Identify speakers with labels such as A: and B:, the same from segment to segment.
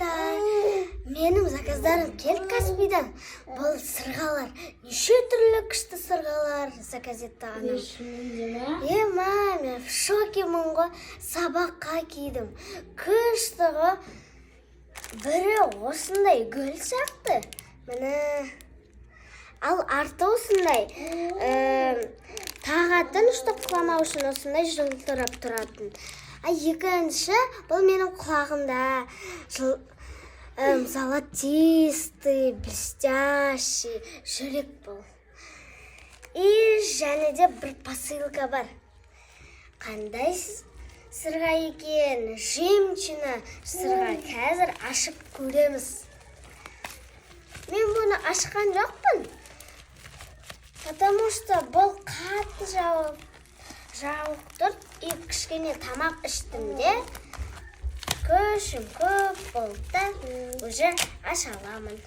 A: Каспийда. Менің заказдарым келді Каспийдан. Бұл сырғалар. Неше түрлі күшті сырғалар заказ етті анам. Мен в шокемін ғой. Сабаққа кидім. Күшті ғой. Бірі осындай гүл сияқты. Міне. Ал арты осындай. Тағатын ұштап құламау үшін осындай жылтырап тұратын. Екінші, бұл менің құлағымда золотистый, блестящий жүрек бұл. И және де бір посылка бар. Қандай сырға екен? Жемчуна сырға. Қазір ашып көреміз. Мен бұны ашқан жоқпын. Потому что бұл қатты жауық тұр. И кішкене тамақ іштім де. Көшім көп болды. Уже аша аламын.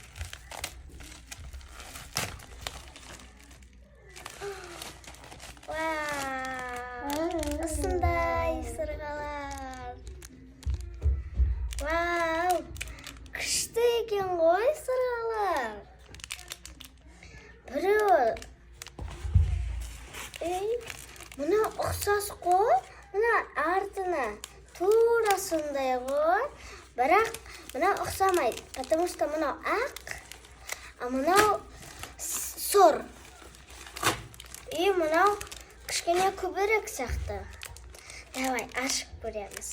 A: Вау! Осындай сырғалар. Вау! Күшті екен ғой сырғалар. Біреу. Мұна ұқсас қой. Мұна артына тура сондай ғой. Бірақ мұна ұқсамайды. Потому что мұна ақ, а мұна сор. И мұна кішкене көбірек сияқты. Давай, ашып көреміз.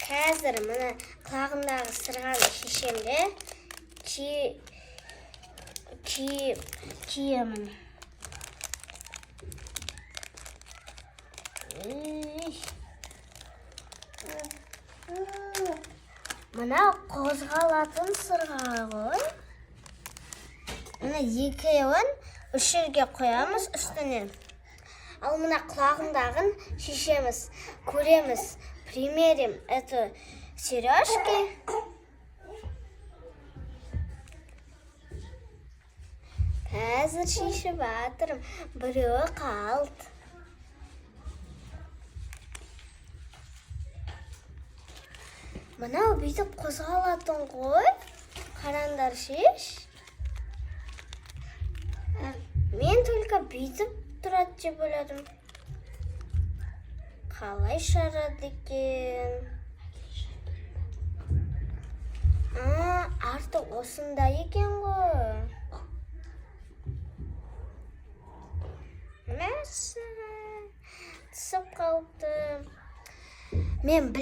A: Қазір мұна құлағымдағы сырғаны шешемде. Киемін. Мұна қозғалатын сырға ғой. Мұна екеуін үш жерге қоямыз үстіне. Ал мұна құлағымдағын шешеміз, көреміз. Примерим эту сережки. Қазір шешіп атырым. Біреуі қалды. Мұнау бүйтіп қозғалатын ғой. Қараңдар шеш. Мен только бүйтіп тұрады деп ойладым. Қалай шарады екен? Арты осындай екен ғой. Мәсі. Түсіп қалды. Мен